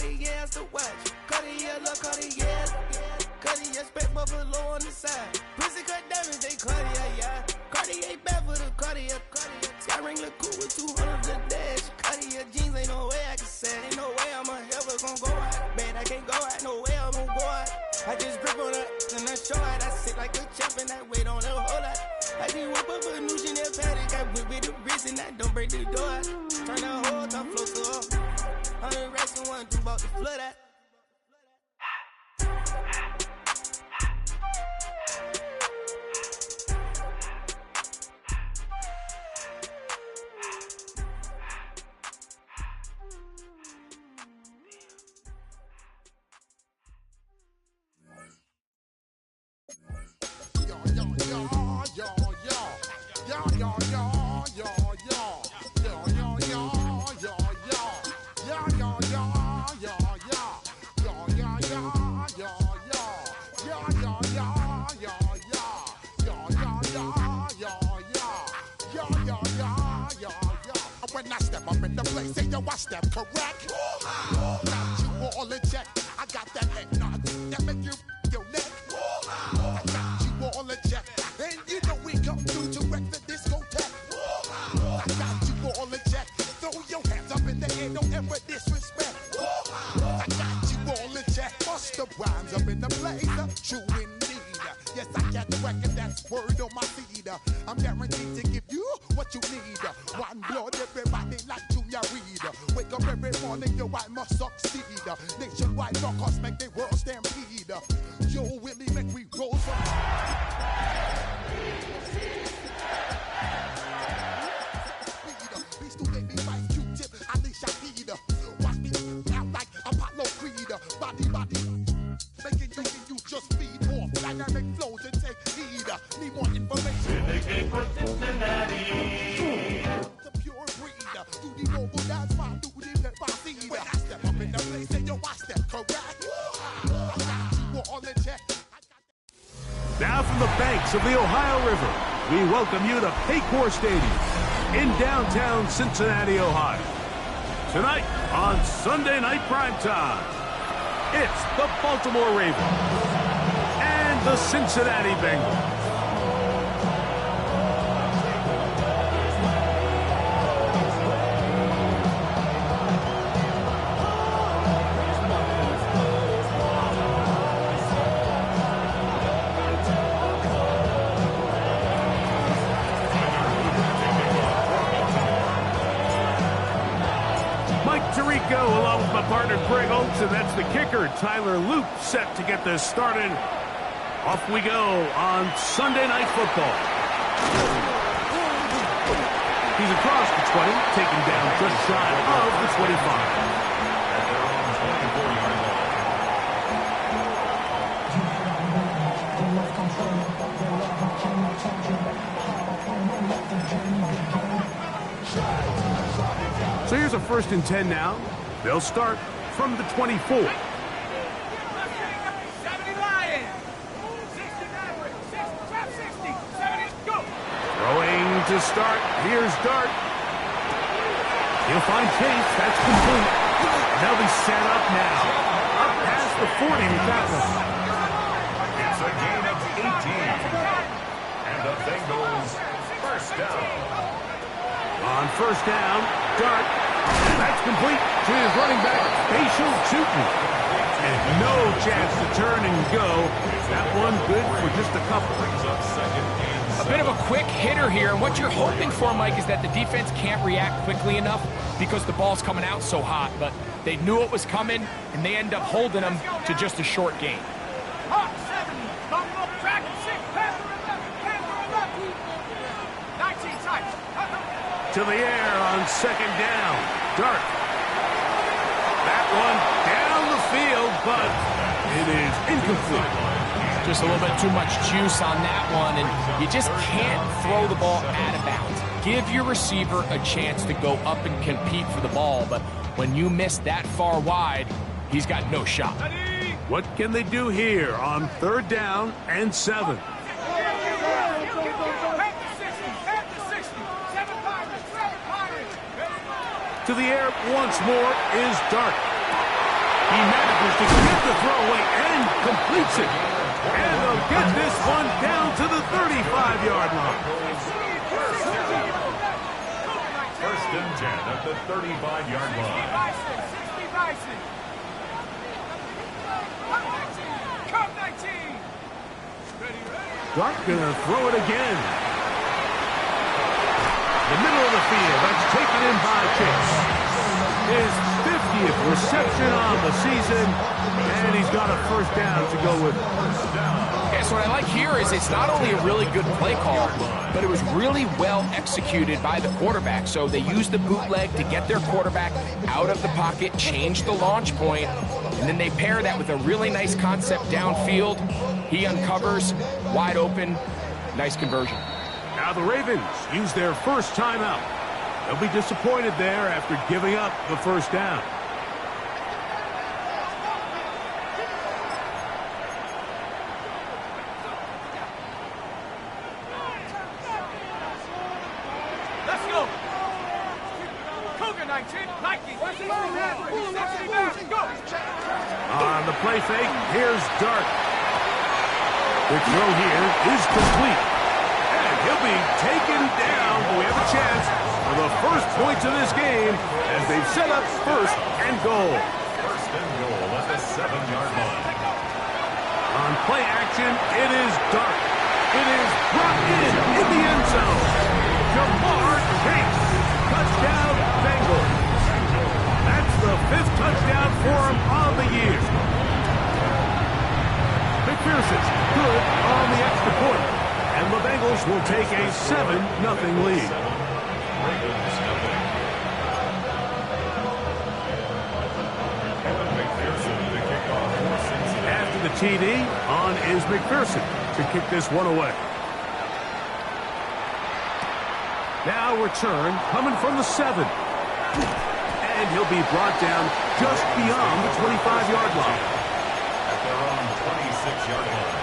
Cartier's the watch. Cartier, love Cartier. Cartier, spec buffalo on the side. Pussy cut diamonds, they Cartier, yeah. Cartier bad for the Cartier. Sky ring look cool with 200 the dash. Cartier jeans, ain't no way I can say. Ain't no way I'm ever gonna go out. Man, I can't go out, no way I'm gonna go out. I just grip on her and I show out. I sit like a champ and I wait on her whole lot. I just whip up a new Chanel paddock. I whip with the wrist and I don't break the door out. Turn that whole top flow to her. 100 racks and 1, 2 about to flood out. When I step up in the place, say yo, I step correct. Got you all in check. I got that head nod that make you your neck. I got you all in check, and you know we come through to wreck the discotheque. I got you all in check. Throw your hands up in the air, don't ever disrespect. I got you all in check. Bust the rhymes up in the place, true indeed. Yes, I got the record, that's word on my feed. I'm guaranteed to give you what you need. One blood, everybody like Junior Reed. Wake up every morning, yo, I must succeed. Nationwide knockouts make the world stampede. Yo, Willie, make we roll some. Beast to baby, Vice Q-tip, Alicia Heed. Watch me out like Apollo Creed. Body, making you just feed more dynamic flows and take heed. Need more information. In the game for Cincinnati. The pure breed. Do the noble dance, my do the pepper seed. When I step up in the place, then yo, I step correct. I got you all in check. Now from the banks of the Ohio River, we welcome you to Paycor Stadium in downtown Cincinnati, Ohio. Tonight on Sunday Night Primetime, it's the Baltimore Ravens and the Cincinnati Bengals. Along with my partner Greg Oates, and that's the kicker Tyler Luke, set to get this started. Off we go on Sunday Night Football. He's across the 20, taken down just shy of the 25. So here's a 1st and 10 now. They'll start from the 24. 70 Lions. 60, 70, go. Throwing to start. Here's Dart. He'll find Chase. That's complete. They'll be set up now. Up past the 40 with that one. It's a gain of 18. And the Bengals first down. On 1st down, Dart. And that's complete to his running back, Facial Tootin. And no chance to turn and go. That one good for just a couple. A bit of a quick hitter here, and what you're hoping for, Mike, is that the defense can't react quickly enough because the ball's coming out so hot, but they knew it was coming, and they end up holding them to just a short gain. Hawk 7, bump up, track 6, Panther 11, 19 times. To the air on 2nd down. Dart. That one down the field, but it is incomplete. Just a little bit too much juice on that one, and you just can't throw the ball out of bounds. Give your receiver a chance to go up and compete for the ball, but when you miss that far wide, he's got no shot. What can they do here on 3rd down and 7? To the air once more is Dart. He manages to get the throwaway and completes it. And they'll get this one down to the 35-yard line. First and 10 at the 35-yard line. 60 Bison. Come 19. Dart gonna throw it again. The middle of the field, that's taken in by Chase. His 50th reception on the season, and he's got a first down to go with. Yeah, so what I like here is it's not only a really good play call, but it was really well executed by the quarterback. So they used the bootleg to get their quarterback out of the pocket, change the launch point, and then they pair that with a really nice concept downfield. He uncovers, wide open, nice conversion. Now the Ravens use their first timeout. They'll be disappointed there after giving up the first down. Let's go. Cougar 19. Nike. Go. On the play fake, here's Dart. The throw here is complete. And he'll be taken down. We have a chance for the first points of this game as they've set up first and goal. First and goal at the 7-yard line. On play action, it is Dart. It is brought in the end zone. Jamar Chase. Touchdown, Bengals. That's the 5th touchdown for him on the year. McPherson's good on the extra point. And the Bengals will take a 7-0 lead. Ravens nothing. Kevin McPherson to kick off for Cincinnati. After the TD, on is McPherson to kick this one away. Now return coming from the 7. And he'll be brought down just beyond the 25-yard line. At their own 26-yard line.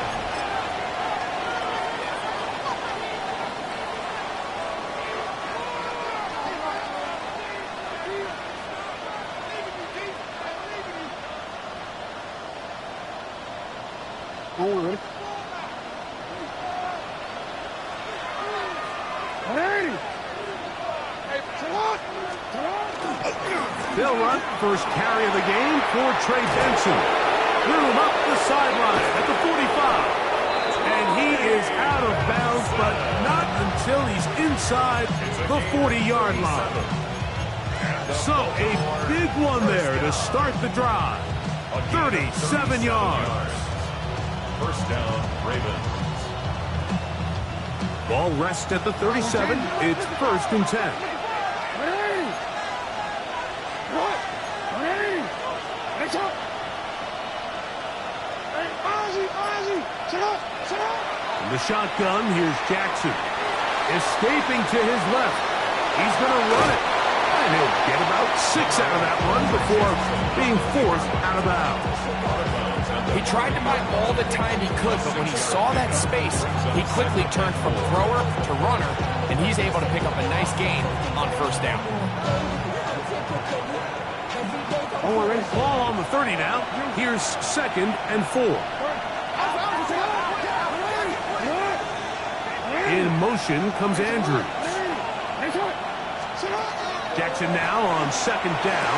They'll run first carry of the game for Trey Benson. Threw him up the sideline at the 45. And he is out of bounds, but not until he's inside the 40-yard line. So a big one there to start the drive. 37 yards. First down, Ravens. Ball rests at the 37. It's first and 10. In the shotgun, here's Jackson. Escaping to his left. He's going to run it. And he'll get about 6 out of that one before being forced out of bounds. He tried to buy all the time he could, but when he saw that space, he quickly turned from thrower to runner, and he's able to pick up a nice gain on first down. Ball on the 30 now. Here's 2nd and 4. In motion comes Andrews. Jackson now on 2nd down.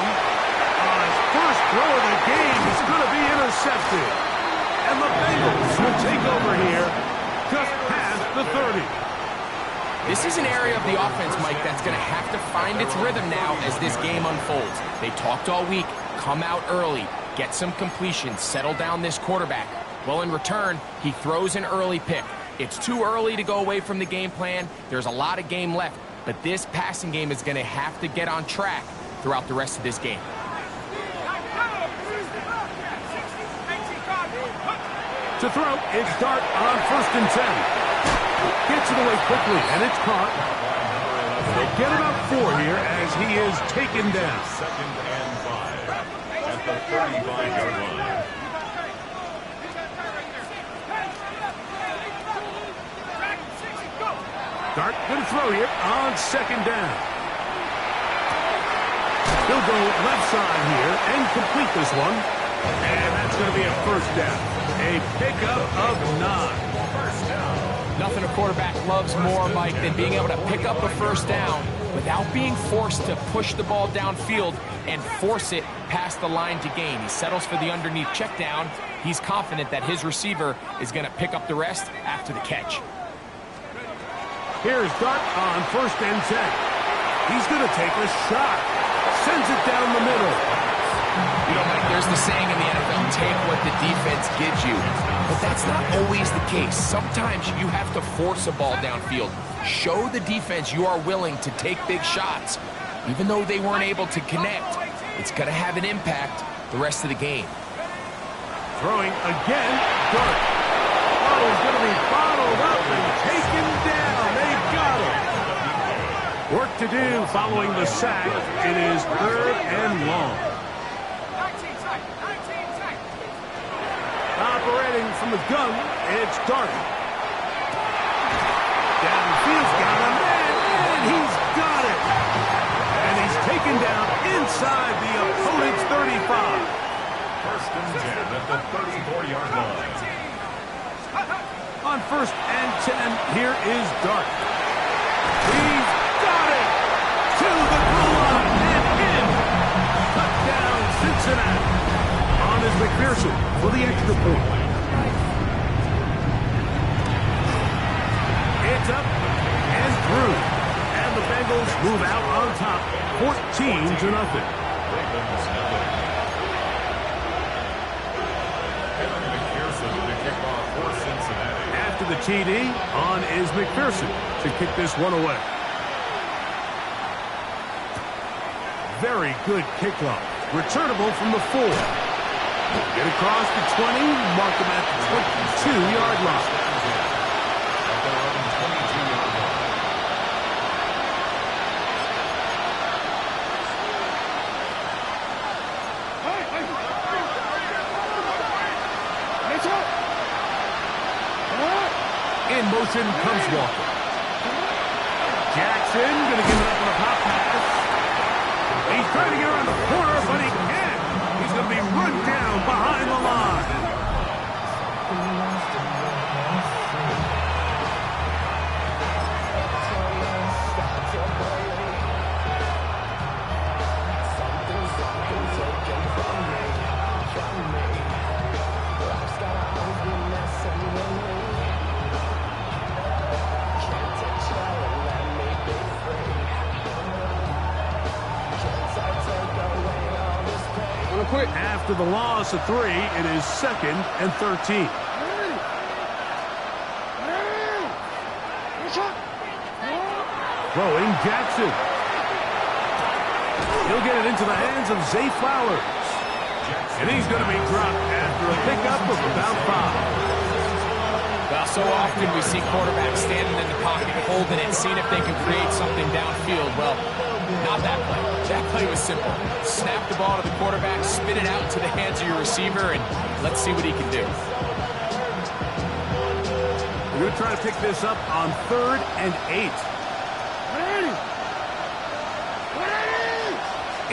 On his first throw of the game, he's going to be intercepted. And the Bengals will take over here just past the 30. This is an area of the offense, Mike, that's going to have to find its rhythm now as this game unfolds. They talked all week, come out early, get some completion, settle down this quarterback. Well, in return, he throws an early pick. It's too early to go away from the game plan. There's a lot of game left, but this passing game is going to have to get on track throughout the rest of this game. To throw, it's Dart on 1st and 10. Gets it away quickly, and it's caught. They'll get about 4 here as he is taken down. 2nd and 5 at the 35-yard line. Dart going to throw here on 2nd down. He'll go left side here and complete this one And that's going to be a first down. A pickup of 9. First down. Nothing a quarterback loves more, Mike, than being able to pick up a first down without being forced to push the ball downfield and force it past the line to gain. He settles for the underneath check down. He's confident that his receiver is going to pick up the rest after the catch. Here's Dart on 1st and 10. He's going to take a shot. Sends it down the middle. You know, Mike, there's the saying in the NFL, take what the defense gives you. But that's not always the case. Sometimes you have to force a ball downfield. Show the defense you are willing to take big shots. Even though they weren't able to connect, it's going to have an impact the rest of the game. Throwing again, Dart. Oh, he's going to be bottled up and taken down. They got him. Work to do following the sack. It is 3rd and long. Operating from the gun, it's Dart. Downfield's got him, and he's got it. And he's taken down inside the opponent's 35. 1st and 10 at the 34-yard line. On 1st and 10, here is Dart. He's got it to the goal line and in. Touchdown, Cincinnati. On is McPherson for the extra point. It's up and through. And the Bengals move out on top, 14-0. After the TD, on is McPherson to kick this one away. Very good kickoff. Returnable from the 4. Get across the 20, mark him at the 22-yard line. In motion comes Walker. Jackson going to give it up on a pop pass. He's trying to get around the corner, but he can't. He's going to be run down behind the line. After the loss of 3, it is 2nd and 13. Throwing Jackson. He'll get it into the hands of Zay Flowers. And he's going to be dropped after a pickup of about 5. Well, so often we see quarterbacks standing in the pocket, holding it, seeing if they can create something downfield. Well, not that play. That play was simple. Snap the ball to the quarterback, spit it out to the hands of your receiver, and let's see what he can do. We're going to try to pick this up on 3rd and 8.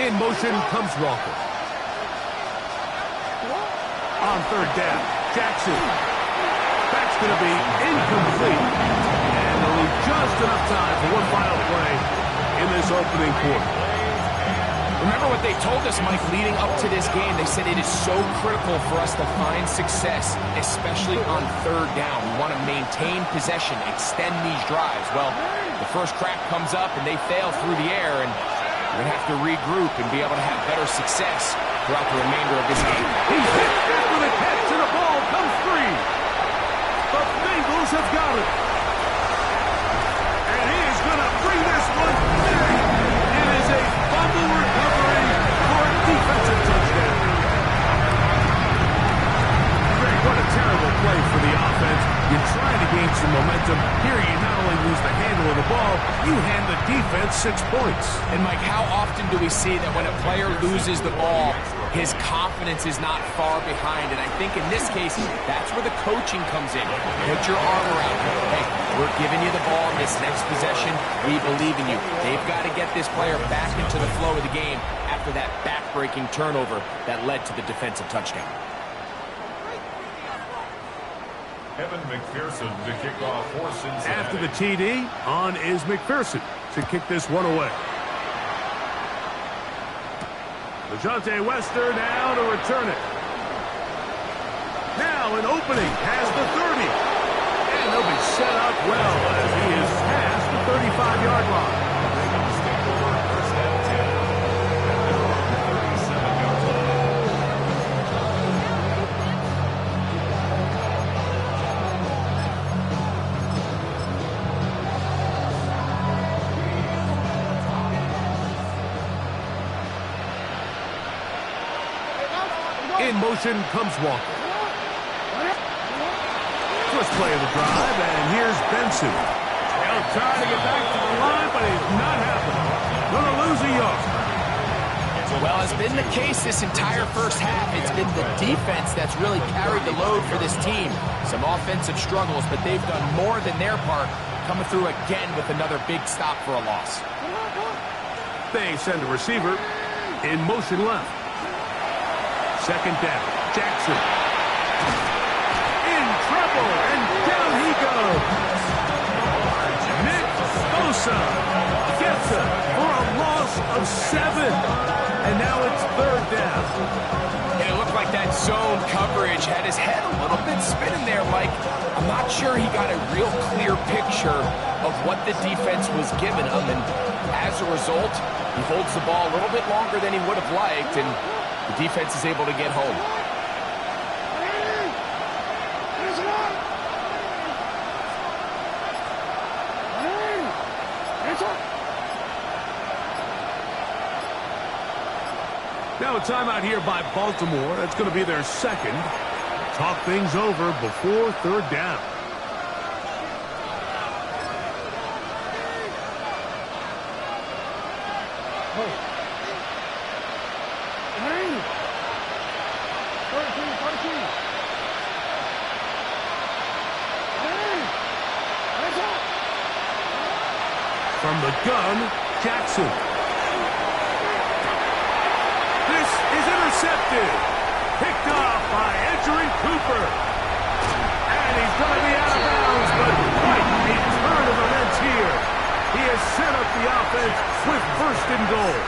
In motion comes Walker. On 3rd down, Jackson. That's going to be incomplete. And only just enough time for one final play in this opening quarter. Remember what they told us, Mike, leading up to this game. They said it is so critical for us to find success, especially on 3rd down. We want to maintain possession, extend these drives. Well, the first crack comes up and they fail through the air, and we're going to have to regroup and be able to have better success throughout the remainder of this game. He's hit after the catch, and the ball comes free. The Bengals have got it. And he is going to bring this one back. It is a fumble recovery for a defensive touchdown. What a terrible play for the offense. You're trying to gain some momentum. Here you not only lose the handle of the ball, you hand the defense 6 points. And Mike, how often do we see that when a player loses the ball, his confidence is not far behind? And I think in this case, that's where the coaching comes in. Put your arm around him. Hey, we're giving you the ball in this next possession. We believe in you. They've got to get this player back into the flow of the game after after that back-breaking turnover that led to the defensive touchdown. Evan McPherson to kick off for Cincinnati. After the TD, on is McPherson to kick this one away. LeJohntay Wester now to return it. Now an opening has the 30. And they'll be set up well as he is past the 35-yard line. First and 10. And they're on the 37-yard line. In motion comes Walker. First play of the drive, and here's Benson. They'll try to get back to the line, but it's not happening. Gonna lose a yard. Well, it's been the case this entire first half. It's been the defense that's really carried the load for this team. Some offensive struggles, but they've done more than their part, coming through again with another big stop for a loss. They send a receiver in motion left. Second down, Jackson. In trouble, and down he goes. Nick Bosa gets it for a loss of 7. And now it's third down. And it looked like that zone coverage had his head a little bit spinning there, Mike. I'm not sure he got a real clear picture of what the defense was giving him. And as a result, he holds the ball a little bit longer than he would have liked, and the defense is able to get home. Now a timeout here by Baltimore. That's going to be their second. Talk things over before third down. From the gun, Jackson. This is intercepted. Picked off by Edgerrin Cooper. And he's going to be out of bounds, but quite a turn of events here. He has set up the offense with first and goal.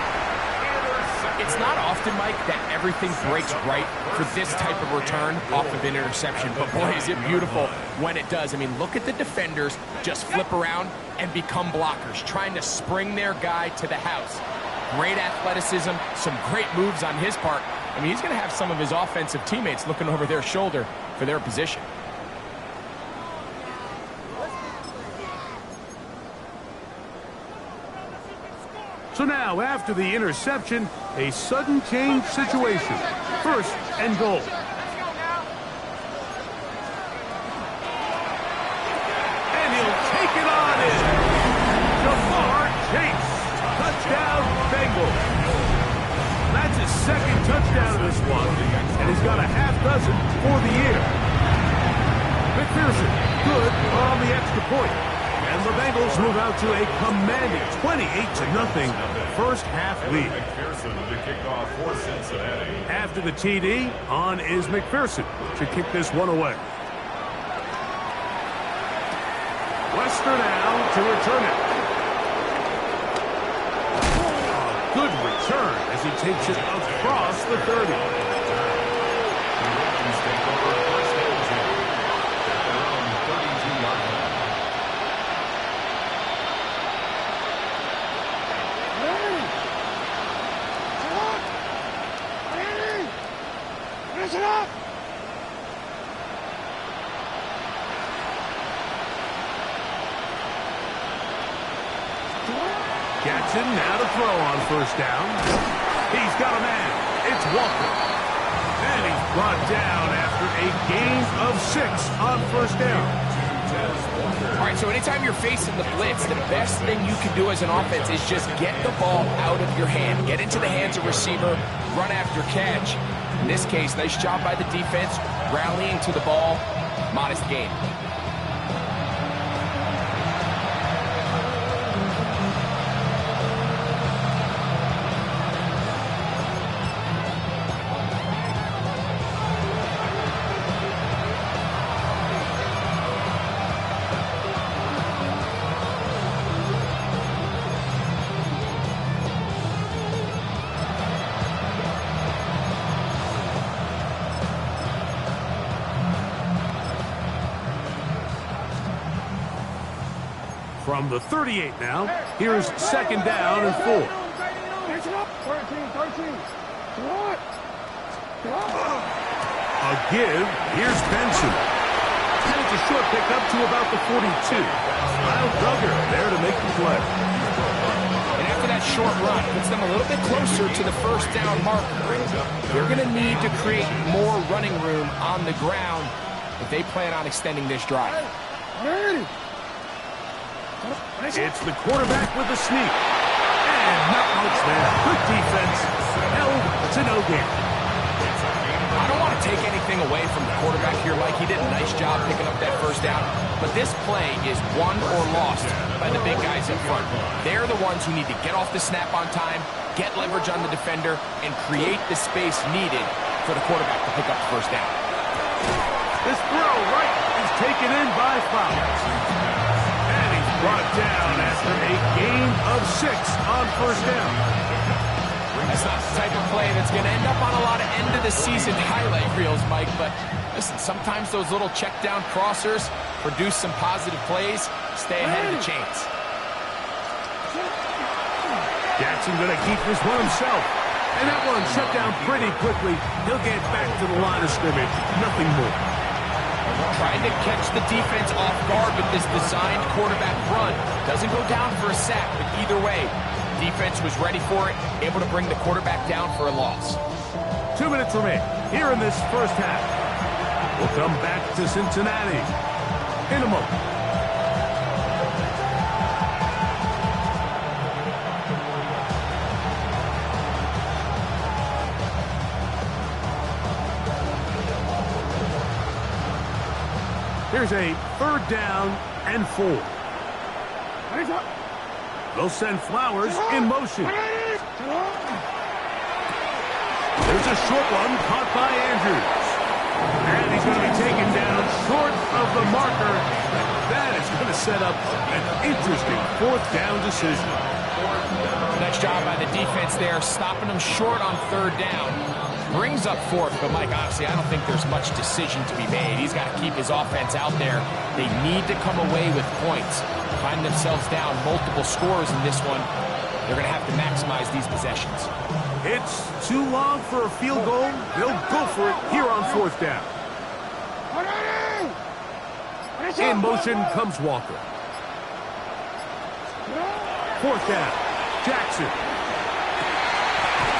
It's not often, Mike, that everything breaks right for this type of return off of an interception. But boy, is it beautiful when it does. I mean, look at the defenders just flip around and become blockers, trying to spring their guy to the house. Great athleticism, some great moves on his part. I mean, he's going to have some of his offensive teammates looking over their shoulder for their position. So now, after the interception, a sudden change situation. First and goal. And he'll take it on in. Jamar Chase. Touchdown, Bengals. That's his second touchdown of this one, and he's got a half dozen for the year. McPherson, good on the extra point. And the Bengals move out to a commanding 28-0 first half lead. McPherson to kick off for Cincinnati. After the TD, on is McPherson to kick this one away. Wester now to return it. A good return as he takes it across the 30. Jackson now to throw on first down. He's got a man. It's Walker. And he's brought down after a gain of 6 on first down. All right, so anytime you're facing the blitz, the best thing you can do as an offense is just get the ball out of your hand. Get into the hands of receiver, run after catch. In this case, nice job by the defense, rallying to the ball, modest gain. From the 38 now, here's second down and 4. A give, here's Benson. And it's a short pickup to about the 42. Kyle Duggar there to make the play. And after that short run, puts them a little bit closer to the first down marker. They're going to need to create more running room on the ground if they plan on extending this drive. It's the quarterback with the sneak. And not much there. Good defense. Held to no gain. I don't want to take anything away from the quarterback here, Mike. He did a nice job picking up that first down. But this play is won or lost by the big guys up front. They're the ones who need to get off the snap on time, get leverage on the defender, and create the space needed for the quarterback to pick up the first down. This throw right is taken in by Flowers. And he's brought down after a gain of 6 on first down. That's not the type of play that's going to end up on a lot of end-of-the-season highlight reels, Mike. But listen, sometimes those little check-down crossers produce some positive plays. Stay ahead of the chains. Jackson going to keep this one himself. And that one shut down pretty quickly. He'll get back to the line of scrimmage. Nothing more. Trying to catch the defense off guard with this designed quarterback run. Doesn't go down for a sack, but either way, defense was ready for it, able to bring the quarterback down for a loss. 2 minutes remain here in this first half. We'll come back to Cincinnati in a moment. Here's a third down and 4. They'll send Flowers in motion. There's a short one caught by Andrews. And he's going to be taken down short of the marker. That is going to set up an interesting fourth down decision. Nice job by the defense there, stopping him short on third down. Brings up fourth, but Mike, obviously, I don't think there's much decision to be made. He's got to keep his offense out there. They need to come away with points. Find themselves down multiple scores in this one. They're going to have to maximize these possessions. It's too long for a field goal. They'll go for it here on fourth down. In motion comes Walker. Fourth down. Jackson.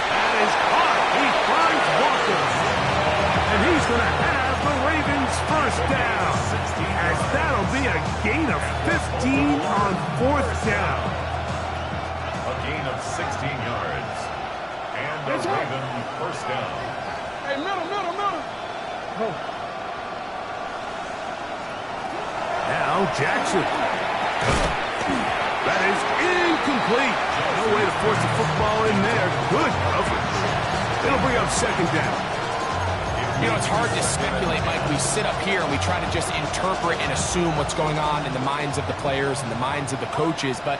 That is caught. He finds Walker. And he's going to have the Ravens first down. As that'll be a gain of 15 on fourth down. A gain of 16 yards. And a Raven first down. Hey, middle. Now Jackson. That is incomplete. No way to force the football in there. Good coverage. It'll bring up second down. You know, it's hard to speculate, Mike. We sit up here and we try to just interpret and assume what's going on in the minds of the players and the minds of the coaches, but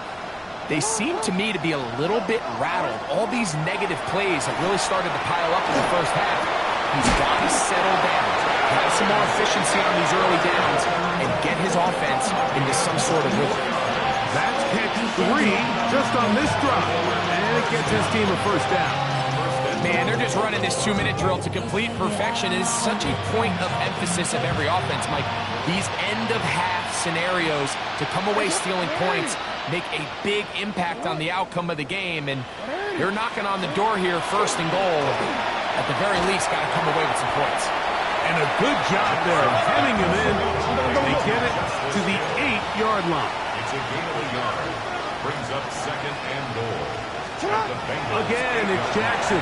they seem to me to be a little bit rattled. All these negative plays have really started to pile up in the first half. He's got to settle down, have some more efficiency on these early downs, and get his offense into some sort of rhythm. That's kick 3 just on this drive, and it gets his team a first down. Man, they're just running this 2-minute drill to complete perfection. It is such a point of emphasis of every offense, Mike. These end-of-half scenarios to come away stealing points make a big impact on the outcome of the game, and they're knocking on the door here, first and goal. At the very least, got to come away with some points. And a good job there of hemming him in. They get it to the 8-yard line. It's a gain of a yard. Brings up second and goal. Again, it's Jackson.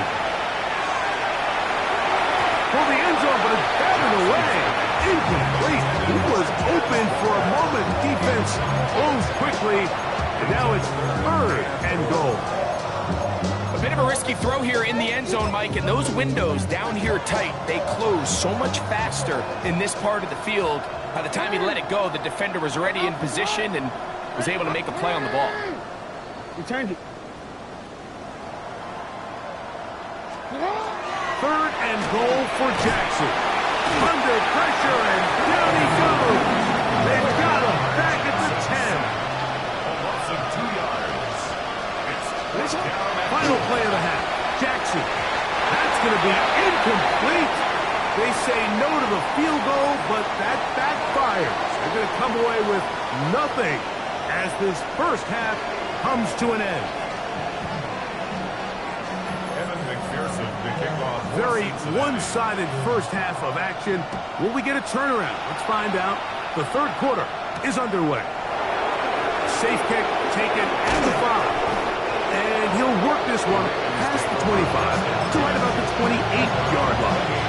For the end zone, but it's batted away. Incomplete. He was open for a moment. Defense closed quickly. And now it's third and goal. A bit of a risky throw here in the end zone, Mike, and those windows down here tight, they close so much faster in this part of the field. By the time he let it go, the defender was already in position and was able to make a play on the ball. Returned it. Third and goal for Jackson. Under pressure, and down he goes. They've got him back at the 10. Final play of the half. Jackson. That's going to be incomplete. They say no to the field goal, but that backfires. They're going to come away with nothing as this first half comes to an end. Very one-sided first half of action. Will we get a turnaround? Let's find out. The third quarter is underway. Safe kick taken at the 5. And he'll work this one past the 25 to right about the 28-yard line.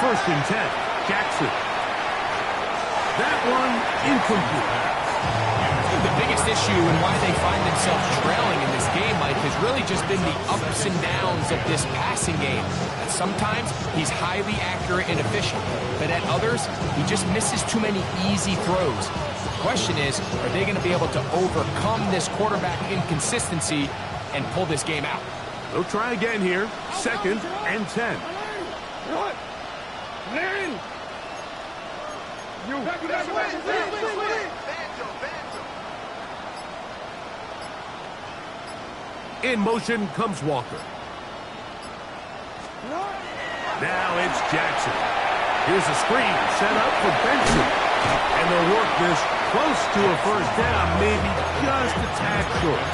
First and 10, Jackson. That one incomplete. The biggest issue and why they find themselves trailing in this game, Mike, has really just been the ups and downs of this passing game. And sometimes he's highly accurate and efficient, but at others, he just misses too many easy throws. The question is, are they going to be able to overcome this quarterback inconsistency and pull this game out? They'll try again here. Second and 10. In motion comes Walker. Now it's Jackson. Here's a screen set up for Benson. And they'll work this close to a first down, maybe just a tad short.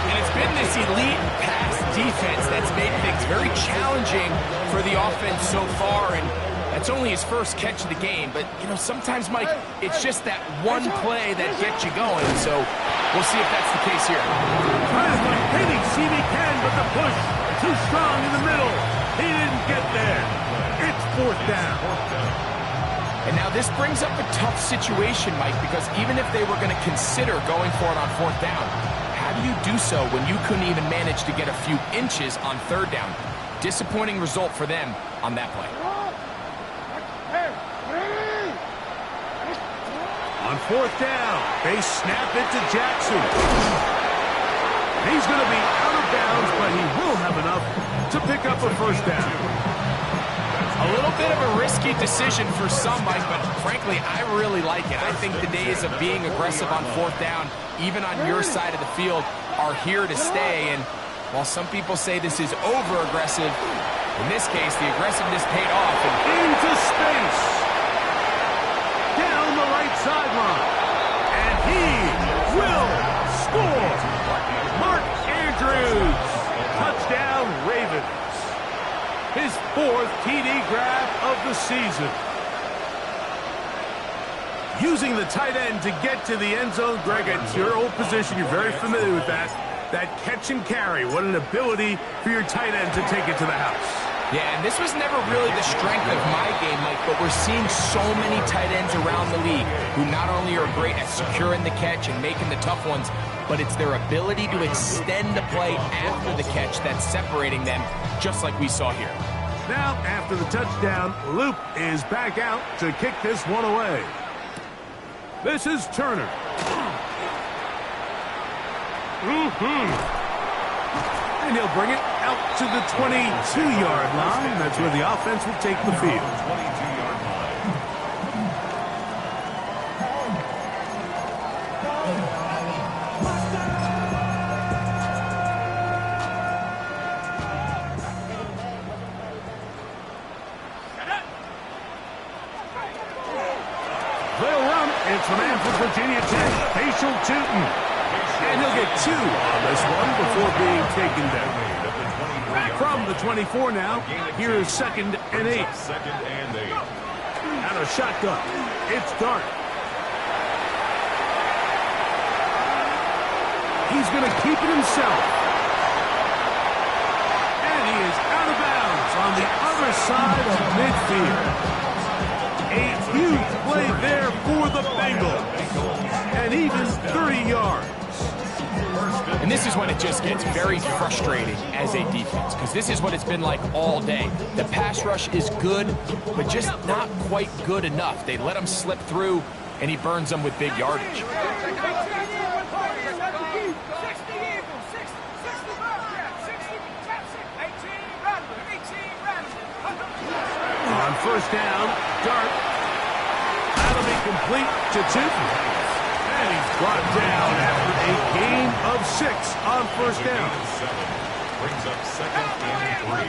And it's been this elite pass defense that's made things very challenging for the offense so far, and that's only his first catch of the game. But, you know, sometimes, Mike, it's just that one play that gets you going, so we'll see if that's the case here. Tries to hitting, see if he can, but the push too strong in the middle. He didn't get there. It's fourth down. And now this brings up a tough situation, Mike, because even if they were going to consider going for it on fourth down, how do you do so when you couldn't even manage to get a few inches on third down? Disappointing result for them on that play. On fourth down, they snap it to Jackson. He's going to be out of bounds, but he will have enough to pick up a first down. A little bit of a risky decision for some, Mike, but frankly, I really like it. I think the days of being aggressive on fourth down, even on your side of the field, are here to stay. And while some people say this is over-aggressive, in this case, the aggressiveness paid off. And into space. Down the right sideline. And he will score. Mark Andrews. Touchdown, Ravens. His fourth TD grab of the season. Using the tight end to get to the end zone, Greg, it's your old position. You're very familiar with that. That catch and carry. What an ability for your tight end to take it to the house. Yeah, and this was never really the strength of my game, Mike, but we're seeing so many tight ends around the league who not only are great at securing the catch and making the tough ones, but it's their ability to extend the play after the catch that's separating them, just like we saw here. Now, after the touchdown, Loop is back out to kick this one away. This is Turner. And he'll bring it out to the 22-yard line. That's where the offense will take the field. They'll run. It's the man from Virginia Tech, Facial Tootin'. And he'll get 2 on this one before being taken down. From the 24 now, here's second and 8. Out of shotgun, it's Dart. He's going to keep it himself. And he is out of bounds on the other side of midfield. A huge play there for the Bengals. And even 30 yards. And this is when it just gets very frustrating as a defense, because this is what it's been like all day. The pass rush is good, but just not quite good enough. They let him slip through, and he burns them with big yardage. first down. Dart. That'll be complete to Tipton. And he's brought down after a gain of 6 on first down. Brings up second and 3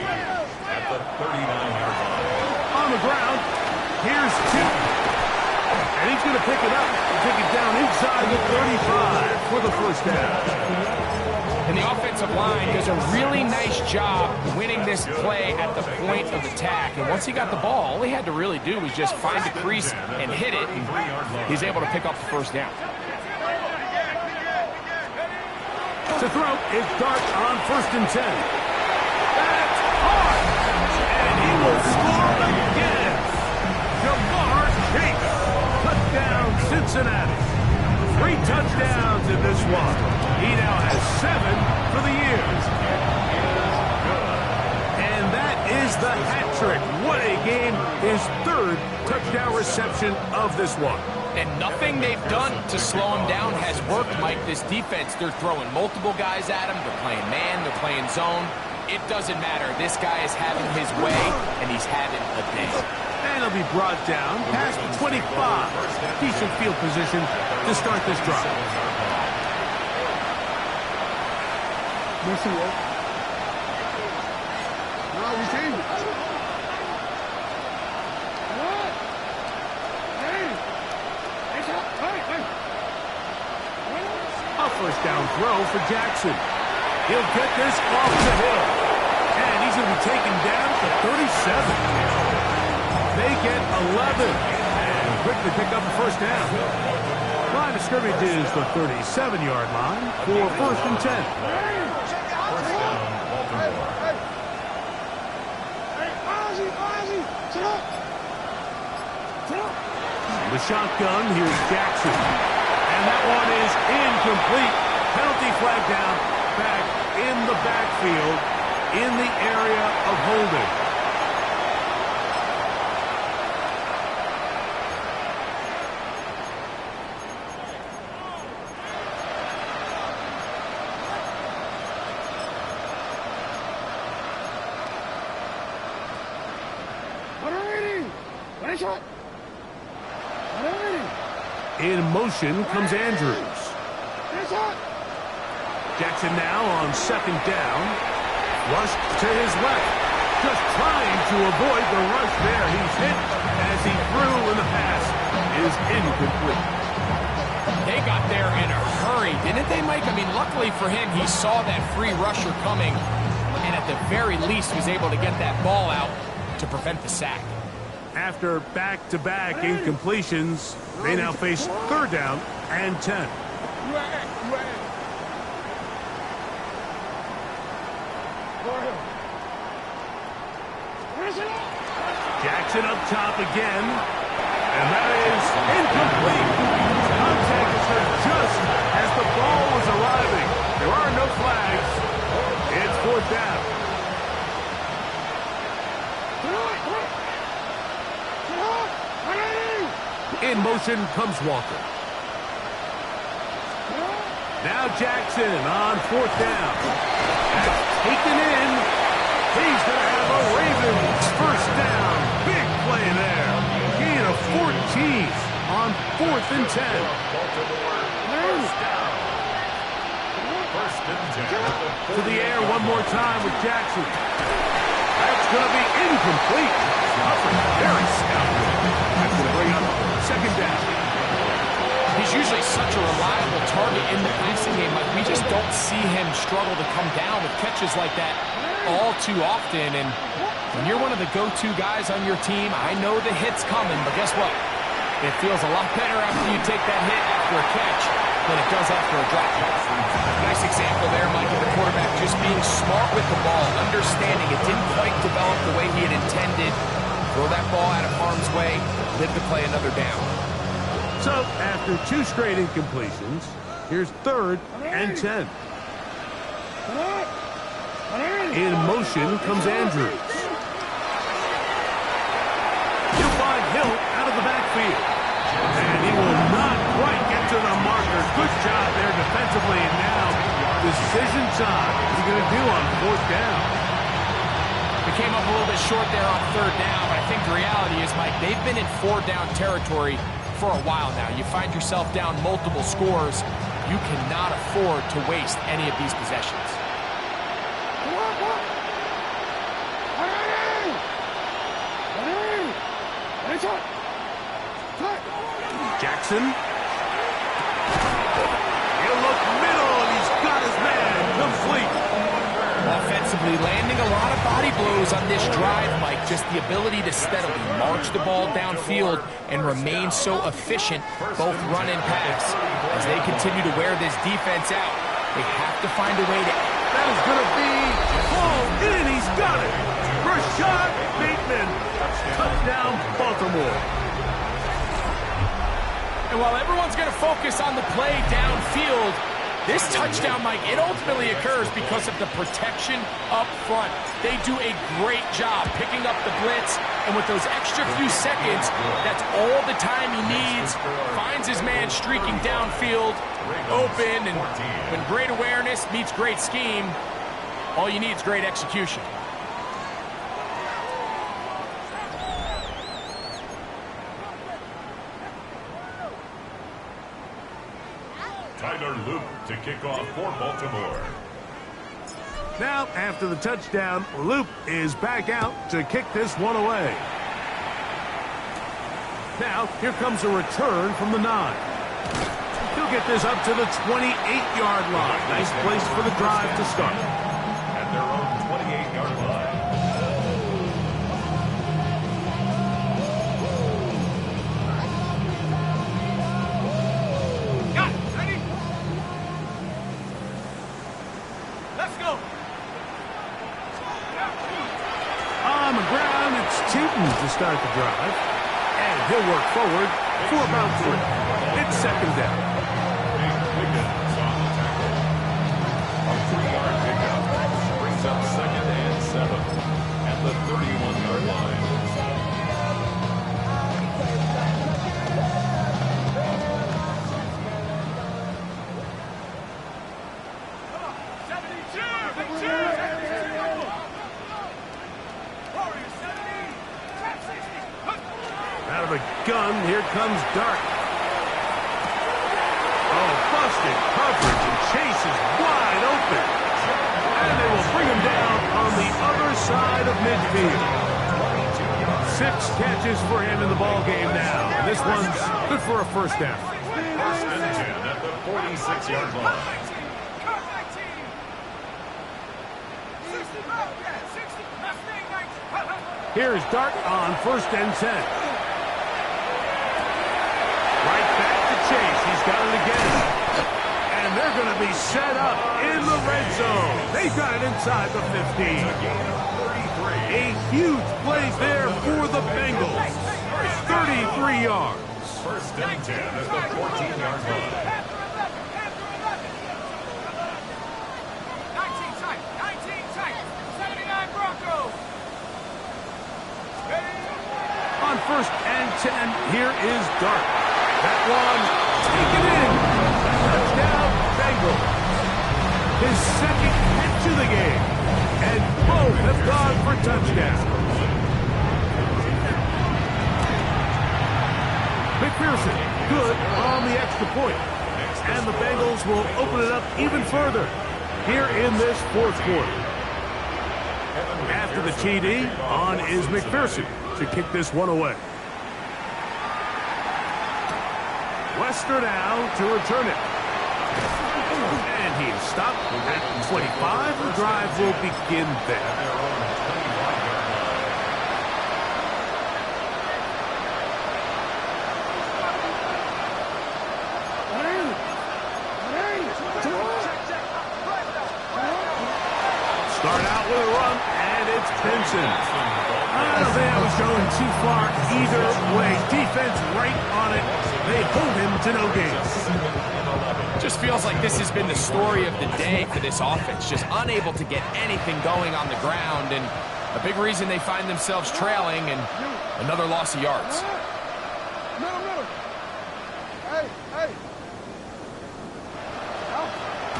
at the 39-yard line. On the ground, here's Tipton. And he's going to pick it up and take it down inside the 35 for the first down. And the offensive line does a really nice job winning this play at the point of attack. And once he got the ball, all he had to really do was just find the crease and hit it. And he's able to pick up the first down. To throw is Dart on first and 10. That's hard. And he will score again. Jamar Chase. Touchdown, Cincinnati. 3 touchdowns in this one. He now has 7 for the year. And that is the hat trick. What a game. His 3rd touchdown reception of this one. And nothing they've done to slow him down has worked, Mike. This defense, they're throwing multiple guys at him. They're playing man, they're playing zone. It doesn't matter. This guy is having his way, and he's having a day. And he'll be brought down past the 25. Decent field position to start this drive. Listen, no, we changed it. A first down throw for Jackson. He'll get this off the hill. And he's going to be taken down to 37. They get 11 and quickly pick up the first down. Line of scrimmage is the 37-yard line for first and 10. The shotgun, here's Jackson. And that one is incomplete. Penalty flag down, back in the backfield, in the area of holding. In motion comes Andrews. Jackson now on second down. Rush to his left. Just trying to avoid the rush there. He's hit as he threw and the pass is incomplete. They got there in a hurry, didn't they, Mike? I mean, luckily for him, he saw that free rusher coming and at the very least was able to get that ball out to prevent the sack. After back-to-back incompletions, they now face third down and 10. Jackson up top again, and that is incomplete. Contact occurred just as the ball was arriving. There are no flags. It's fourth down. In motion comes Walker. Now Jackson on fourth down. That's taken in. He's going to have a Ravens first down. Big play there. Gain of 14 on fourth and 10. To the air one more time with Jackson. That's going to be incomplete. Very stout. That's going to bring up second down. He's usually such a reliable target in the passing game. Like, we just don't see him struggle to come down with catches like that all too often. And when you're one of the go-to guys on your team, I know the hit's coming, but guess what? It feels a lot better after you take that hit after a catch than it does after a drop. Nice example there, Mike, of the quarterback just being smart with the ball, understanding it didn't quite develop the way he had intended. Throw that ball out of harm's way, live to play another down. So, after 2 straight incompletions, here's third and 10. In motion comes Andrews. He'll find Hill out of the backfield. And he will not quite get to the marker. Good job there defensively. And now, decision time. What's he going to do on fourth down? They came up a little bit short there on third down, but I think the reality is, Mike, they've been in four-down territory for a while now. You find yourself down multiple scores, you cannot afford to waste any of these possessions. Jackson. He'll look middle, and he's got his man complete. Offensively, landing a lot of body blows on this drive, Mike. Just the ability to steadily march the ball downfield and remain so efficient, both run and pass. As they continue to wear this defense out, they have to find a way to... That is going to be hauled in. He's got it. Rashad Bateman. Touchdown, Baltimore. And while everyone's going to focus on the play downfield, this touchdown, Mike, it ultimately occurs because of the protection up front. They do a great job picking up the blitz, and with those extra few seconds, that's all the time he needs. Finds his man streaking downfield, open, and when great awareness meets great scheme, all you need is great execution. Tyler Luke to kick off for Baltimore. Now, after the touchdown, Luke is back out to kick this one away. Now, here comes a return from the 9. He'll get this up to the 28-yard line. Nice place for the drive to start. At their own 28-yard line. On the ground, it's Tootin to start the drive. And he'll work forward for about 3. It's second down. Pickens on the tackle. A 3-yard pickup brings up 2nd and 7 at the 31-yard line. Out of a gun, here comes Dart. Oh, busted coverage, and Chase is wide open. And they will bring him down on the other side of midfield. 6 catches for him in the ball game now. And this one's good for a first down. First and 10 at the 46-yard line. Here's Dart on first and 10. Right back to Chase. He's got it again. And they're going to be set up in the red zone. They've got it inside the 15. A huge play there for the Bengals. 33 yards. First and 10 at the 14-yard line. 19 tight, 79 Broncos. On first and 10, here is Dart. That one taken in. Touchdown, Bengals. His second catch of the game. And both have gone for touchdowns. McPherson, good on the extra point. And the Bengals will open it up even further here in this fourth quarter. After the TD, on is McPherson to kick this one away. Wester now to return it. And he is stopped at 25. The drive will begin there. Start out with a run, and it's Benson. I don't think I was going too far either way. Defense right on it. They hold him to no gain. Just feels like this has been the story of the day for this offense. Just unable to get anything going on the ground, and a big reason they find themselves trailing and another loss of yards.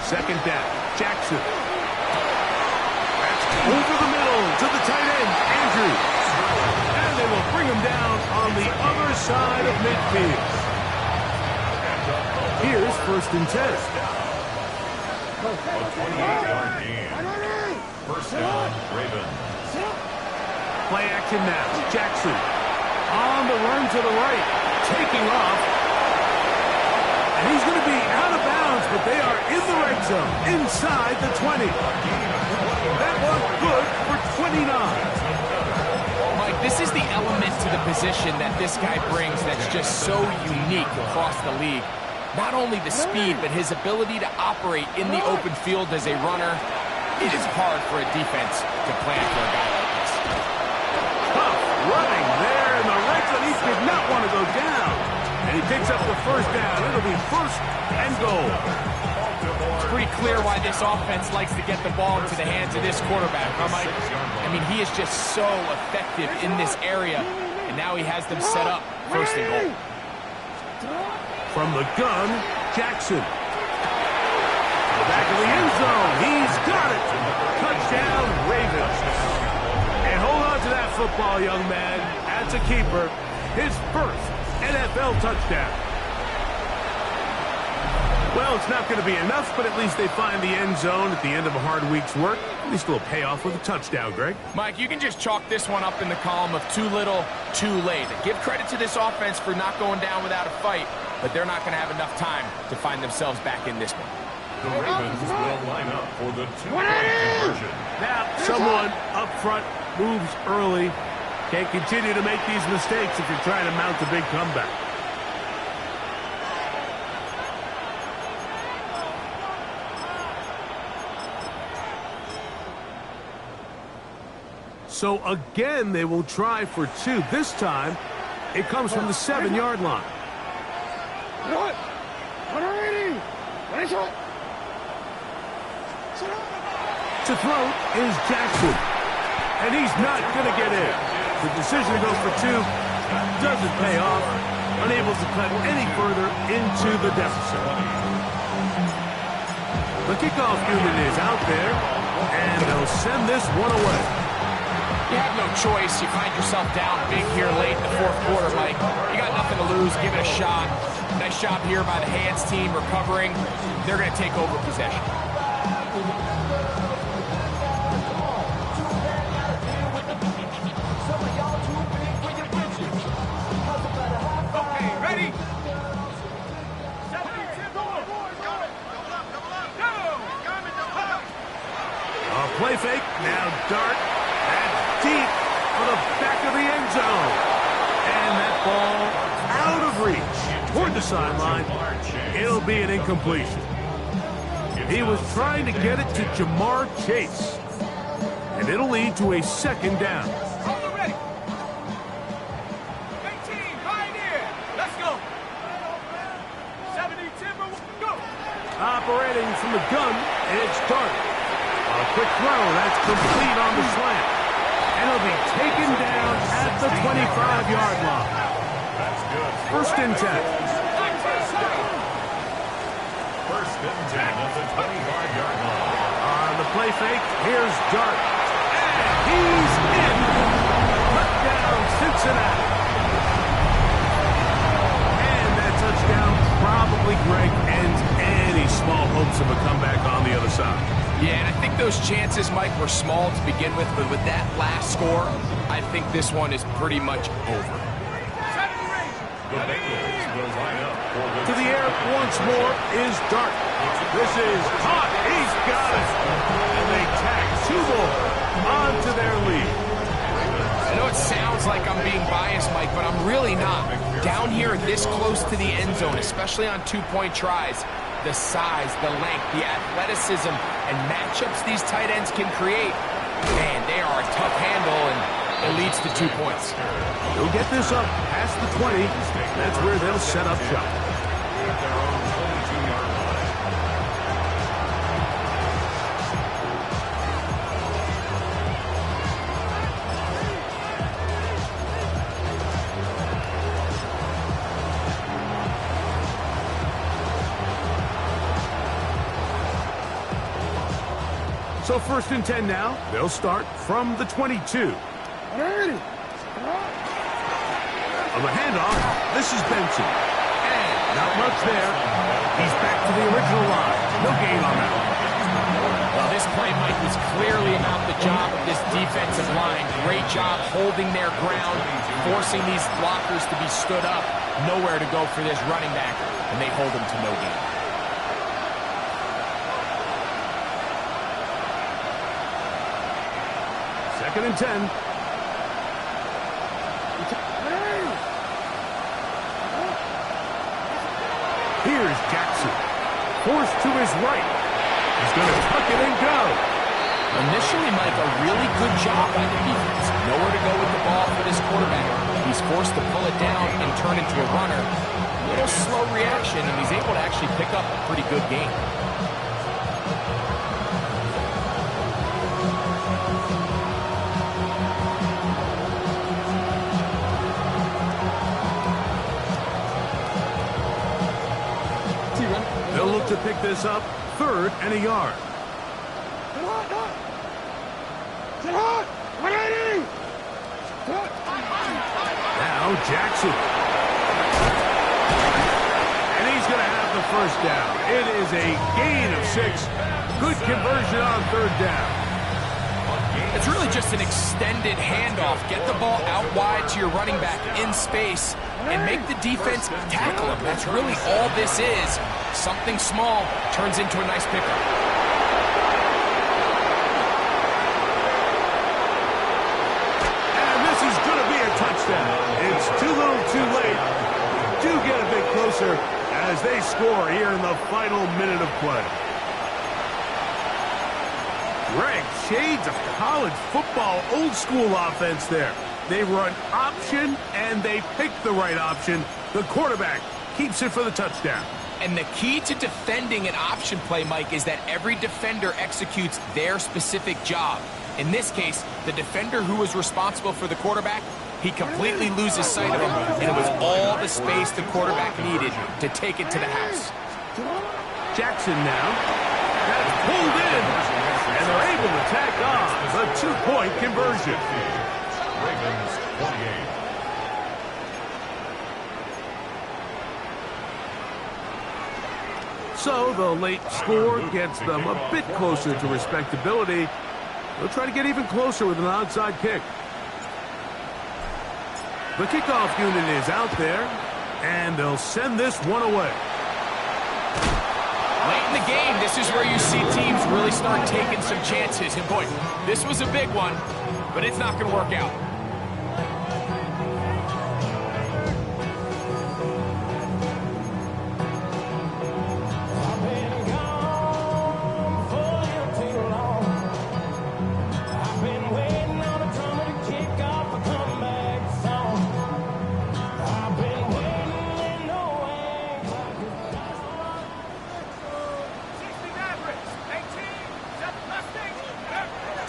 Second down, Jackson. Over the middle to the tight end. him down on the other side of midfield. Here's 1st and 10. A 28-yard gain. First down, Ravens. Play action now. Jackson on the run to the right, taking off. And he's going to be out of bounds, but they are in the red zone, inside the 20. That was good for 29. Mike, this is the element to the position that this guy brings that's just so unique across the league. Not only the speed, but his ability to operate in the open field as a runner. It is hard for a defense to plan for a guy like this. Tough running there in the red zone. He did not want to go down. And he picks up the first down. It'll be 1st and goal. It's pretty clear why this offense likes to get the ball into the hands of this quarterback, huh, Mike? I mean, he is just so effective in this area. And now he has them set up 1st and goal. From the gun, Jackson. Back of the end zone. He's got it. Touchdown, Ravens. And hold on to that football, young man. That's a keeper. His 1st NFL touchdown. Well, it's not going to be enough, but at least they find the end zone at the end of a hard week's work. At least a little payoff with a touchdown, Greg. Mike, you can just chalk this one up in the column of too little, too late. Give credit to this offense for not going down without a fight, but they're not going to have enough time to find themselves back in this one. The Ravens will line up for the 2-point conversion. Now, someone up front moves early. Can't continue to make these mistakes if you're trying to mount a big comeback. So again, they will try for 2. This time, it comes from the 7-yard line. To throw is Jackson. And he's not going to get in. The decision to go for 2 doesn't pay off. Unable to cut any further into the deficit. The kickoff unit is out there, and they'll send this one away. You have no choice. You find yourself down big here late in the 4th quarter, Mike. You got nothing to lose. Give it a shot. Nice job here by the hands team recovering. They're going to take over possession. Okay, ready? Play fake, now dart, that's deep for the back of the end zone. And that ball out of reach toward the sideline. It'll be an incompletion. He was trying to get it to Jamar Chase. And it'll lead to a 2nd down. Ready? 18, pioneer. Let's go. 70 timber, go. Operating from the gun, it's Dart. A quick throw, that's complete on the slant. And it'll be taken down at the 25-yard line. That's good. 1st and 10. 1st and 10 at the 25-yard line. On the play fake, here's Dart. And he's in. Touchdown, Cincinnati. And that touchdown probably, Greg, ends any small hopes of a comeback on the other side. Yeah, and I think those chances, Mike, were small to begin with, but with that last score, I think this one is pretty much over. The Bengals will line up for the To the air once more is Dart. This is caught. He's got it. And they tack 2 more onto their lead. I know it sounds like I'm being biased, Mike, but I'm really not. Down here this close to the end zone, especially on 2-point tries, the size, the length, the athleticism, and matchups these tight ends can create, man, they are a tough handle, and it leads to 2 points. They'll get this up past the 20. That's where they'll set up shop. at their own 22-yard line. So 1st and 10 now. They'll start from the 22. On the handoff, this is Benson. And not much there. He's back to the original line. No gain on that one. Well, this play, Mike, was clearly about the job of this defensive line. Great job holding their ground, forcing these blockers to be stood up. Nowhere to go for this running back, and they hold him to no gain. Second and 10. Here's Jackson. Forced to his right. He's going to tuck it and go. Initially, Mike, a really good job by the defense. Nowhere to go with the ball for this quarterback. He's forced to pull it down and turn into a runner. A little slow reaction, and he's able to actually pick up a pretty good game. They'll look to pick this up. 3rd and a yard. Now Jackson. And he's going to have the first down. It is a gain of 6. Good conversion on 3rd down. It's really just an extended handoff. Get the ball out wide to your running back in space and make the defense tackle him. That's really all this is. Something small turns into a nice pickup. And this is going to be a touchdown. It's too little too late. Do get a bit closer as they score here in the final minute of play. Greg, shades of college football old school offense there. They run option and they pick the right option. The quarterback keeps it for the touchdown. And the key to defending an option play, Mike, is that every defender executes their specific job. In this case, the defender who was responsible for the quarterback, he completely loses sight of him, and it was all the space the quarterback needed to take it to the house. Jackson now. That's pulled in, and they're able to tack on the 2-point conversion. Ravens 28. So the late score gets them a bit closer to respectability. They'll try to get even closer with an onside kick. The kickoff unit is out there, and they'll send this one away. Late in the game, this is where you see teams really start taking some chances. And boy, this was a big one, but it's not going to work out.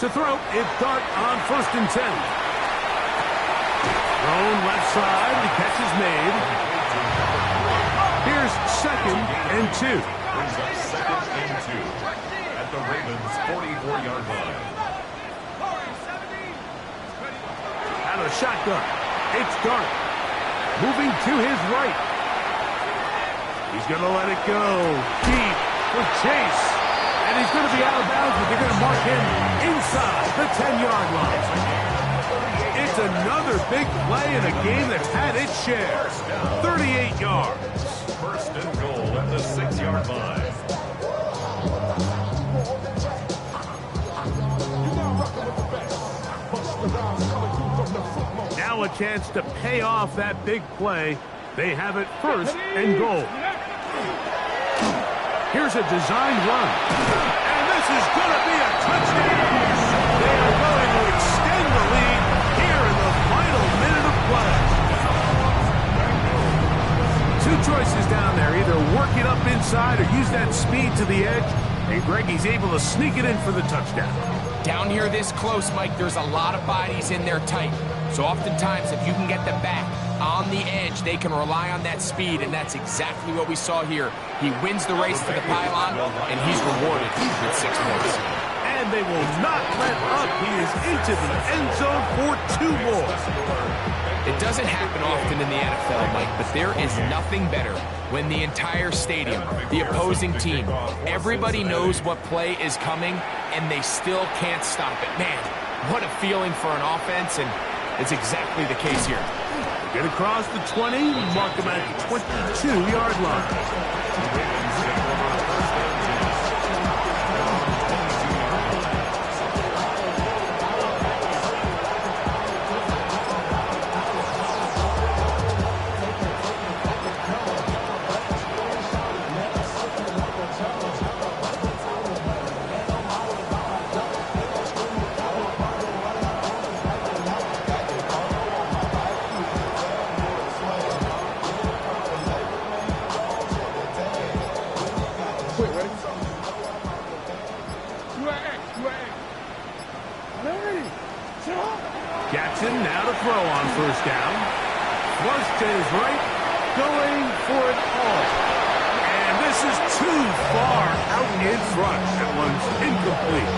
To throw, it's Dart on 1st and 10. Thrown left side, the catch is made. Here's 2nd and 2. Brings up 2nd and 2 at the Ravens' 44-yard line. Out of shotgun, it's Dart. Moving to his right. He's going to let it go. Deep for Chase. And he's going to be out of bounds, but they're going to mark him inside the 10-yard line. It's another big play in a game that's had its share. 38 yards. 1st and goal at the 6-yard line. Now a chance to pay off that big play. They have it 1st and goal. Here's a designed run. And this is going to be a touchdown. They are going to extend the lead here in the final minute of play. 2 choices down there. Either work it up inside or use that speed to the edge. And Greggy's able to sneak it in for the touchdown. Down here this close, Mike, there's a lot of bodies in there tight. So oftentimes, if you can get the back on the edge, they can rely on that speed, and that's exactly what we saw here. He wins the race to the pylon, and he's rewarded with 6 points. And and they will not let up. He is into the end zone for 2 more. It doesn't happen often in the NFL, Mike, but there is nothing better when the entire stadium, the opposing team, everybody knows what play is coming, and they still can't stop it. Man, what a feeling for an offense, and it's exactly the case here. Get across the 20, mark them at the 22-yard line. Jackson now to throw on first down. Flush to his right, going for it all. And this is too far out in front. That one's incomplete.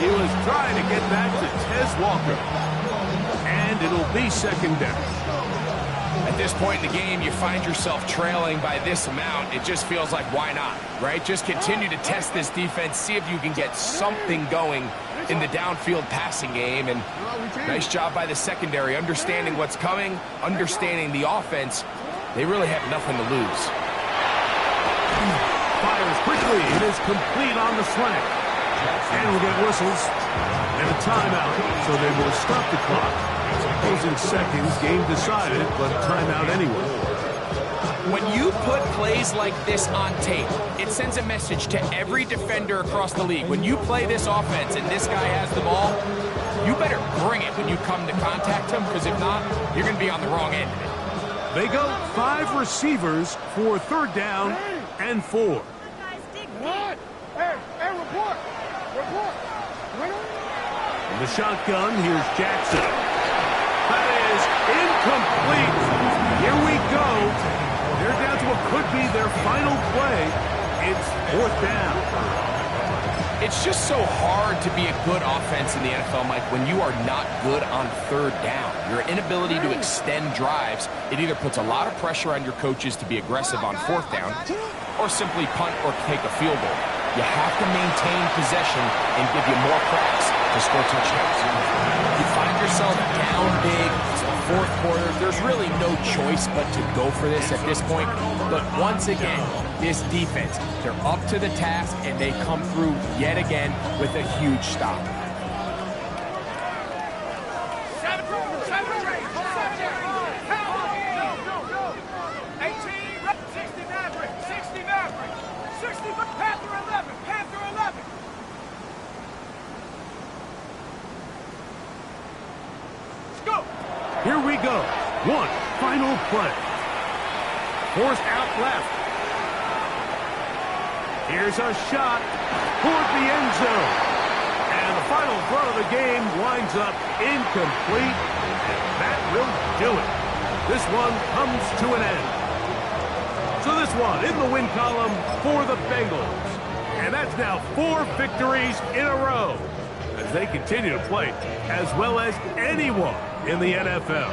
He was trying to get back to Tez Walker. And it'll be second down. At this point in the game, you find yourself trailing by this amount. It just feels like, why not, right? Just continue to test this defense, see if you can get something going in the downfield passing game. And nice job by the secondary, understanding what's coming, understanding the offense. They really have nothing to lose. Fires quickly. It is complete on the slant. And we'll get whistles and a timeout, so they will stop the clock. Closing seconds, game decided, but timeout anyway. When you put plays like this on tape, it sends a message to every defender across the league. When you play this offense and this guy has the ball, you better bring it when you come to contact him, because if not, you're going to be on the wrong end of it. They go 5 receivers for third down and 4. In the shotgun, here's Jackson. That is incomplete. Here we go. They're down to what could be their final play. It's fourth down. It's just so hard to be a good offense in the NFL, Mike, when you are not good on third down. Your inability to extend drives, it either puts a lot of pressure on your coaches to be aggressive on fourth down or simply punt or take a field goal. You have to maintain possession and give you more cracks to score touchdowns. You find yourself down big, it's the fourth quarter. There's really no choice but to go for this at this point. But once again, this defense, they're up to the task, and they come through yet again with a huge stop. Here we go. One final play. Forced out left. Here's a shot toward the end zone. And the final throw of the game winds up incomplete. And that will do it. This one comes to an end. So this one in the win column for the Bengals. And that's now 4 victories in a row as they continue to play as well as anyone in the NFL.